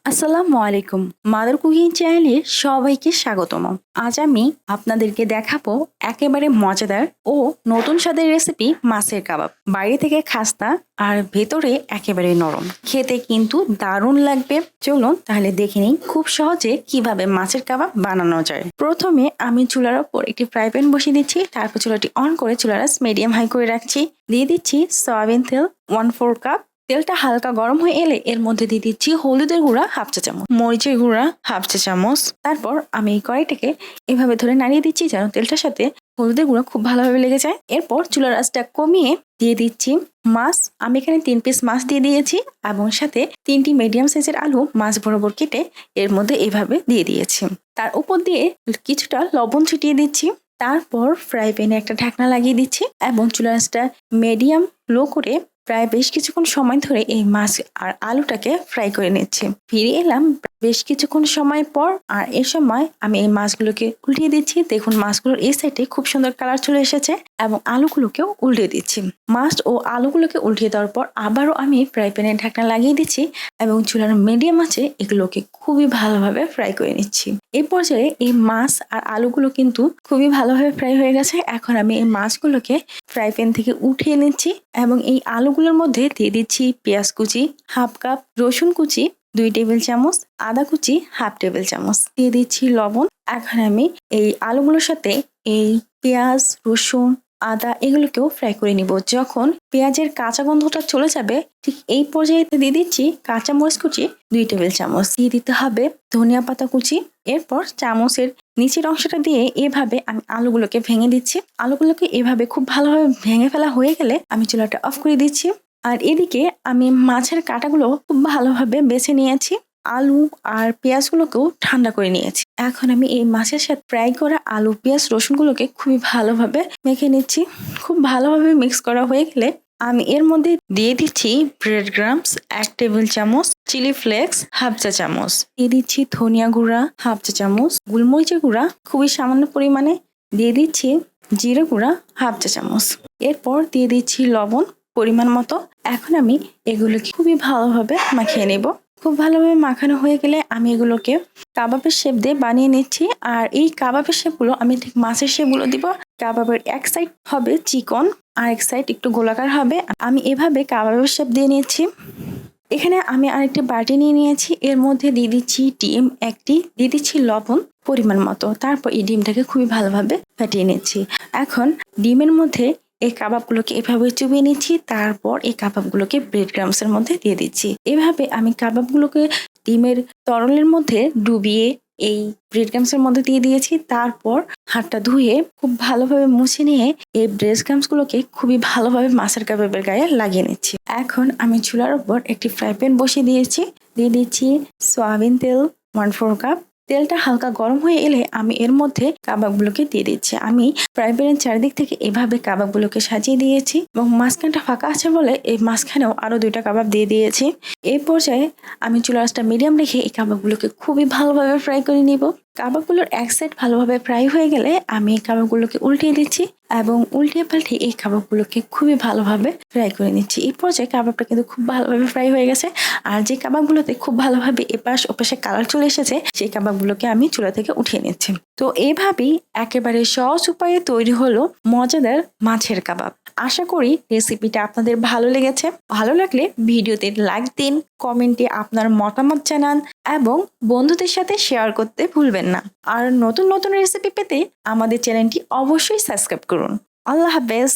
আসসালামু আলাইকুম। Mother cooking চ্যানেলে সবাইকে স্বাগতম। আজ আমি আপনাদেরকে দেখাবো একেবারে মজাদার ও নতুন স্বাদের রেসিপি মাছের কাবাব। বাইরে থেকে খাস্তা আর ভেতরে একেবারে নরম, খেতে কিন্তু দারুণ লাগবে। চলুন তাহলে দেখে নিই খুব সহজে কিভাবে মাছের কাবাব বানানো যায়। প্রথমে আমি চুলার ওপর একটি ফ্রাই প্যান বসিয়ে দিচ্ছি, তারপর চুলাটি অন করে চুলার আঁচ মিডিয়াম হাই করে রাখছি। দিয়ে দিচ্ছি সয়াবিন তেল 1/4 কাপ। তেলটা হালকা গরম হয়ে এলে এর মধ্যে দিয়ে দিচ্ছি হলুদের গুঁড়া হাফ চা চামচ, মরিচের গুঁড়া হাফ চা চামচ। তারপর আমি এই কড়াইটাকে এভাবে ধরে নাড়িয়ে দিচ্ছি যেন তেলটার সাথে হলুদের গুঁড়া খুব ভালোভাবে লেগে যায়। এরপর চুলার আঁচটা কমিয়ে দিয়ে দিচ্ছি মাছ। আমি এখানে 3 পিস মাছ দিয়ে দিয়েছি এবং সাথে 3টি মিডিয়াম সাইজের আলু মাছ বরাবর কেটে এর মধ্যে এভাবে দিয়ে দিয়েছি। তার উপর দিয়ে কিছুটা লবণ ছিটিয়ে দিচ্ছি। তারপর ফ্রাই প্যানে একটা ঢাকনা লাগিয়ে দিচ্ছি এবং চুলার আঁচটা মিডিয়াম লো করে প্রায় বেশ কিছুক্ষণ সময় ধরে এই মাছ আর আলুটাকে ফ্রাই করে নিচ্ছি। ফিরে এলাম বেশ কিছুক্ষণ সময় পর, আর এই সময় আমি এই মাছগুলোকে উল্টিয়ে দিচ্ছি। দেখুন মাছগুলোর এই সাইডে খুব সুন্দর কালার চলে এসেছে এবং আলুগুলোকেও উল্টিয়ে দিচ্ছি। মাছ ও আলুগুলোকে উল্টিয়ে দেওয়ার পর আবারও আমি ফ্রাই প্যানের ঢাকনা লাগিয়ে দিচ্ছি এবং চুলার মিডিয়াম আঁচে এগুলোকে খুবই ভালোভাবে ফ্রাই করে নিচ্ছি। এই পর্যায়ে এই মাছ আর আলুগুলো কিন্তু খুবই ভালোভাবে ফ্রাই হয়ে গেছে। এখন আমি এই মাছগুলোকে ফ্রাই প্যান থেকে উঠিয়ে নিচ্ছি এবং এই আলুগুলোর মধ্যে দিয়ে দিচ্ছি পেঁয়াজ কুচি হাফ কাপ, রসুন কুচি 2 টেবিল চামচ, আদা কুচি হাফ টেবিল চামচ, দিয়ে দিচ্ছি লবণ। এখন আমি এই আলুগুলোর সাথে এই পেঁয়াজ, রসুন, আদা এগুলোকেও ফ্রাই করে নিব। যখন পেঁয়াজের কাঁচা গন্ধটা চলে যাবে ঠিক এই পর্যায়ে দিয়ে দিচ্ছি কাঁচা মরিচ কুচি 2 টেবিল চামচ, দিয়ে দিতে হবে ধনিয়া পাতা কুচি। এরপর চামচের নিচের অংশটা দিয়ে এভাবে আমি আলুগুলোকে ভেঙে দিচ্ছি। আলুগুলোকে এভাবে খুব ভালোভাবে ভেঙে ফেলা হয়ে গেলে আমি চুলাটা অফ করে দিচ্ছি। আর এদিকে আমি মাছের কাঁটাগুলো খুব ভালোভাবে বেছে নিয়েছি। আলু আর পেঁয়াজগুলোকেও ঠান্ডা করে নিয়েছি। এখন আমি এই মাছের সাথে ফ্রাই করা আলু, পেঁয়াজ, রসুনগুলোকে খুবই ভালোভাবে মেখে নিচ্ছি। খুব ভালোভাবে মিক্স করা হয়ে গেলে আমি এর মধ্যে দিয়ে দিচ্ছি ব্রেড ক্রাম্বস 1 টেবিল চামচ, চিলি ফ্লেক্স হাফ চা চামচ, দিয়ে দিচ্ছি ধনিয়া গুঁড়া হাফ চা চামচ, গোলমরিচের গুঁড়া খুবই সামান্য পরিমাণে, দিয়ে দিচ্ছি জিরে গুঁড়া হাফ চা চামচ। এরপর দিয়ে দিচ্ছি লবণ পরিমাণ মতো। এখন আমি এগুলোকে খুবই ভালোভাবে মাখিয়ে নেব। খুব ভালোভাবে মাখানো হয়ে গেলে আমি এগুলোকে কাবাবের শেপ দিয়ে বানিয়ে নিচ্ছি। আর এই কাবাবের শেপগুলো আমি ঠিক মাছের শেপগুলো দিব। কাবাবের এক সাইড হবে চিকন আর এক সাইড একটু গোলাকার হবে। আমি এভাবে কাবাবের শেপ দিয়ে নিচ্ছি। এখানে আমি আরেকটি বাটি নিয়ে নিয়েছি, এর মধ্যে দিয়ে দিচ্ছি ডিম একটি, দিয়ে দিচ্ছি লবণ পরিমাণ মতো। তারপর এই ডিমটাকে খুবই ভালোভাবে ফাটিয়ে নিচ্ছি। এখন ডিমের মধ্যে এই কাবাবগুলোকে এভাবে চুবিয়ে নিচ্ছি। তারপর এই কাবাবগুলোকে ব্রেড ক্রাম্বসের মধ্যে দিয়ে দিচ্ছি। এভাবে আমি কাবাবগুলোকে ডিমের তরলের মধ্যে ডুবিয়ে এই ব্রেড ক্রাম্বসের মধ্যে দিয়ে দিয়েছি। তারপর হাতটা ধুয়ে খুব ভালোভাবে মুছে নিয়ে এই ব্রেড ক্রাম্বসগুলোকে খুবই ভালোভাবে মাছের কাবাবের গায়ে লাগিয়ে নিচ্ছি। এখন আমি চুলার উপর একটি ফ্রাই প্যান বসিয়ে দিয়েছি। দিয়ে দিচ্ছি সয়াবিন তেল 1/4 কাপ। তেলটা হালকা গরম হয়ে এলে আমি এর মধ্যে কাবাবগুলোকে দিয়ে দিচ্ছি। আমি ফ্রাই প্যানের চারিদিক থেকে এভাবে কাবাবগুলোকে সাজিয়ে দিয়েছি এবং মাঝখানটা ফাঁকা আছে বলে এই মাঝখানেও আরো 2টা কাবাব দিয়ে দিয়েছি। এই পর্যায়ে আমি চুলার আঁচটা মিডিয়াম রেখে এই কাবাবগুলোকে খুবই ভালোভাবে ফ্রাই করে নিব। কাবাবগুলোর এক সাইড ভালোভাবে ফ্রাই হয়ে গেলে আমি এই কাবাবগুলোকে উল্টিয়ে দিচ্ছি এবং উল্টিয়ে পাল্টে এই কাবাবগুলোকে খুবই ভালোভাবে ফ্রাই করে নিচ্ছি। এই পর্যায়ে কাবাবটা কিন্তু খুব ভালোভাবে ফ্রাই হয়ে গেছে। আর যে কাবাবগুলোতে খুব ভালোভাবে এপাশ ওপাশে কালার চলে এসেছে সেই কাবাবগুলোকে আমি চুলা থেকে উঠিয়ে নিচ্ছি। তো এভাবেই একেবারে সহজ উপায়ে তৈরি হলো মজাদার মাছের কাবাব। আশা করি রেসিপিটা আপনাদের ভালো লেগেছে। ভালো লাগলে ভিডিওতে লাইক দিন, কমেন্টে আপনার মতামত জানান এবং বন্ধুদের সাথে শেয়ার করতে ভুলবেন না। আর নতুন নতুন রেসিপি পেতে আমাদের চ্যানেলটি অবশ্যই সাবস্ক্রাইব করুন। আল্লাহ হাফেজ।